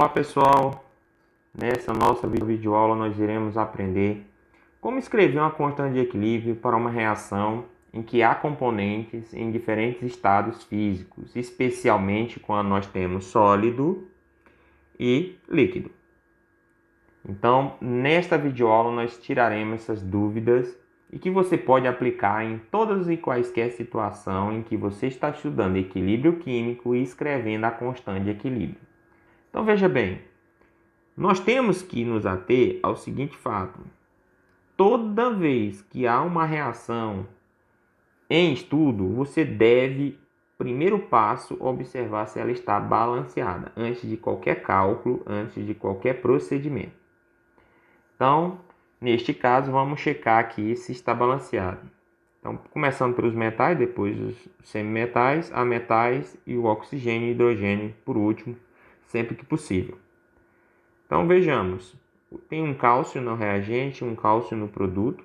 Olá pessoal, nessa nossa videoaula nós iremos aprender como escrever uma constante de equilíbrio para uma reação em que há componentes em diferentes estados físicos, especialmente quando nós temos sólido e líquido. Então, nesta videoaula nós tiraremos essas dúvidas e que você pode aplicar em todas e quaisquer situação em que você está estudando equilíbrio químico e escrevendo a constante de equilíbrio. Então veja bem, nós temos que nos ater ao seguinte fato: toda vez que há uma reação em estudo, você deve, primeiro passo, observar se ela está balanceada, antes de qualquer cálculo, antes de qualquer procedimento. Então, neste caso, vamos checar aqui se está balanceado. Então, começando pelos metais, depois os semimetais, ametais e o oxigênio e hidrogênio por último, sempre que possível. Então vejamos, tem um cálcio no reagente, um cálcio no produto.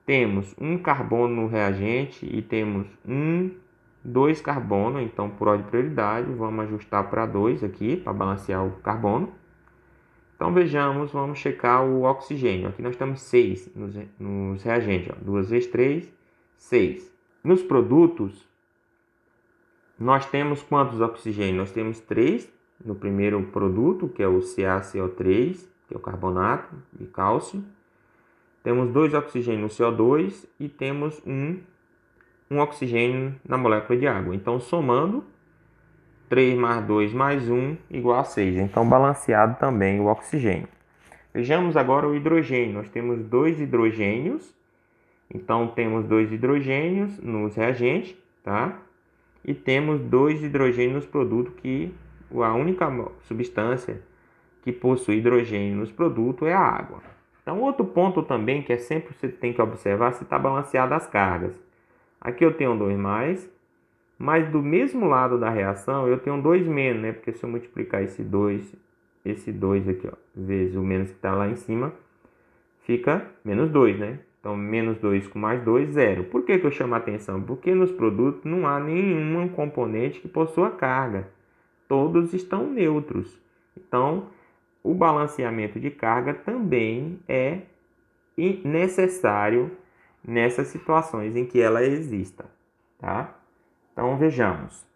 Temos um carbono no reagente e temos dois carbono, então por ordem de prioridade, vamos ajustar para 2 aqui, para balancear o carbono. Então vejamos, vamos checar o oxigênio. Aqui nós temos 6 nos reagentes, 2 vezes 3, 6. Nos produtos, nós temos quantos oxigênios? Nós temos 3 no primeiro produto, que é o CaCO3, que é o carbonato de cálcio. Temos 2 oxigênios no CO2 e temos um oxigênio na molécula de água. Então, somando, 3 mais 2 mais 1 igual a 6. Então, balanceado também o oxigênio. Vejamos agora o hidrogênio. Nós temos 2 hidrogênios. Então, temos 2 hidrogênios nos reagentes, tá? E temos 2 hidrogênios nos produtos, que a única substância que possui hidrogênio nos produtos é a água. Então, outro ponto também que sempre você tem que observar se está balanceado as cargas. Aqui eu tenho 2 mais, mas do mesmo lado da reação eu tenho 2 menos, né? Porque se eu multiplicar esse 2 aqui, ó, vezes o menos que está lá em cima, fica menos 2, né? Então, menos 2 com mais 2, 0. Por que eu chamo a atenção? Porque nos produtos não há nenhum componente que possua carga. Todos estão neutros. Então, o balanceamento de carga também é necessário nessas situações em que ela exista, tá? Então, vejamos.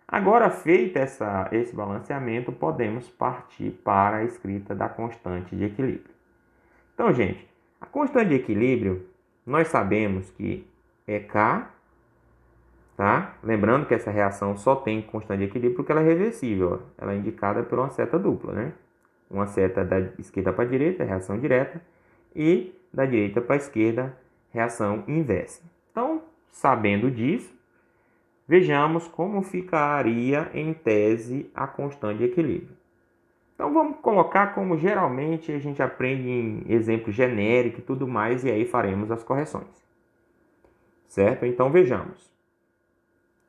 Agora, feito esse balanceamento, podemos partir para a escrita da constante de equilíbrio. Então, gente, a constante de equilíbrio, nós sabemos que é K, tá? Lembrando que essa reação só tem constante de equilíbrio porque ela é reversível. Ó. Ela é indicada por uma seta dupla, né? Uma seta da esquerda para a direita, reação direta, e da direita para a esquerda, reação inversa. Então, sabendo disso, vejamos como ficaria em tese a constante de equilíbrio. Então, vamos colocar como geralmente a gente aprende em exemplo genérico e tudo mais, e aí faremos as correções. Certo? Então, vejamos.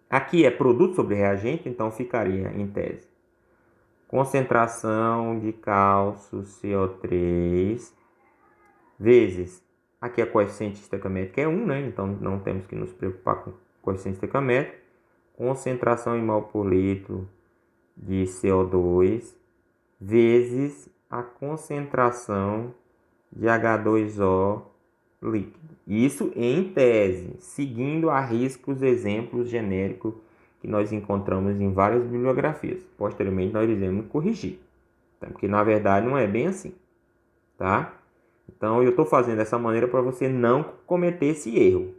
Aqui é produto sobre reagente, então ficaria em tese concentração de cálcio CO3 vezes, aqui a coeficiente estequiométrica é 1, né? Então não temos que nos preocupar com coeficiente estequiométrico. Concentração em mol por litro de CO2 vezes a concentração de H2O líquido. Isso em tese, seguindo a risca os exemplos genéricos que nós encontramos em várias bibliografias. Posteriormente nós iremos corrigir, tá? Porque na verdade não é bem assim, tá? Então eu estou fazendo dessa maneira para você não cometer esse erro.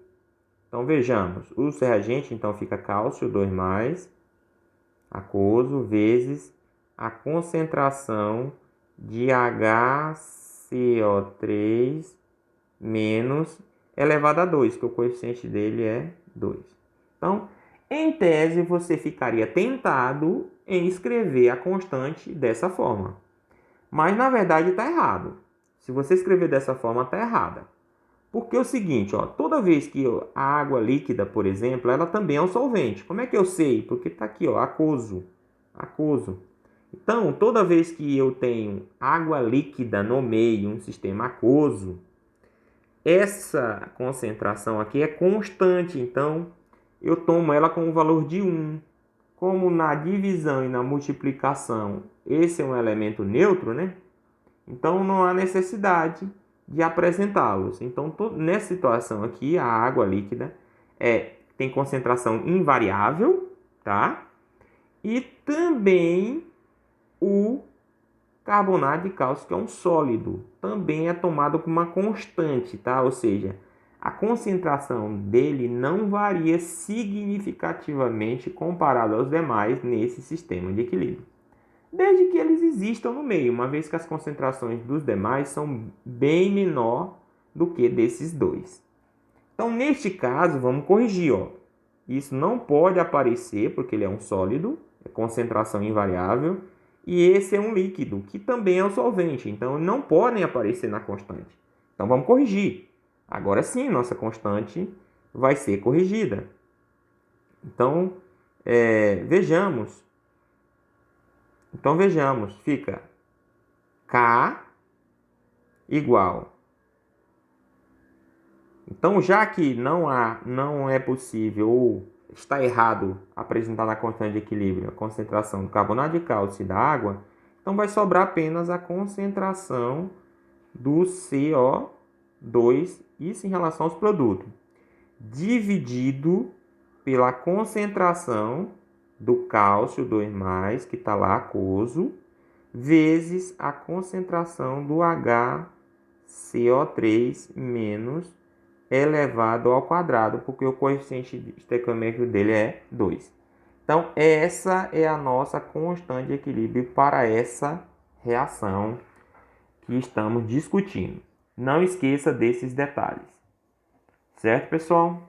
Então vejamos, o reagente então fica cálcio 2+, aquoso, vezes a concentração de HCO3 menos elevado a 2, que o coeficiente dele é 2. Então, em tese, você ficaria tentado em escrever a constante dessa forma. Mas, na verdade, está errado. Se você escrever dessa forma, está errada. Porque é o seguinte, ó, toda vez que a água líquida, por exemplo, ela também é um solvente. Como é que eu sei? Porque está aqui, ó, aquoso. Então, toda vez que eu tenho água líquida no meio, um sistema aquoso, essa concentração aqui é constante. Então, eu tomo ela com o valor de 1. como na divisão e na multiplicação esse é um elemento neutro, né? Então não há necessidade de apresentá-los. Então, nessa situação aqui, a água líquida tem concentração invariável, tá? E também o carbonato de cálcio, que é um sólido, também é tomado como uma constante, tá? Ou seja, a concentração dele não varia significativamente comparado aos demais nesse sistema de equilíbrio, desde que eles existam no meio, uma vez que as concentrações dos demais são bem menor do que desses dois. Então, neste caso, vamos corrigir, ó. Isso não pode aparecer porque ele é um sólido, é concentração invariável, e esse é um líquido, que também é um solvente, então não podem aparecer na constante. Então, vamos corrigir. Agora sim, nossa constante vai ser corrigida. Então, vejamos. Então, vejamos. Fica K igual. Então, já que não é possível ou está errado apresentar na constante de equilíbrio a concentração do carbonato de cálcio e da água, então vai sobrar apenas a concentração do CO2, isso em relação aos produtos, dividido pela concentração do cálcio 2+, que está lá aquoso, vezes a concentração do HCO3 menos elevado ao quadrado, porque o coeficiente estequiométrico dele é 2. Então, essa é a nossa constante de equilíbrio para essa reação que estamos discutindo. Não esqueça desses detalhes. Certo, pessoal?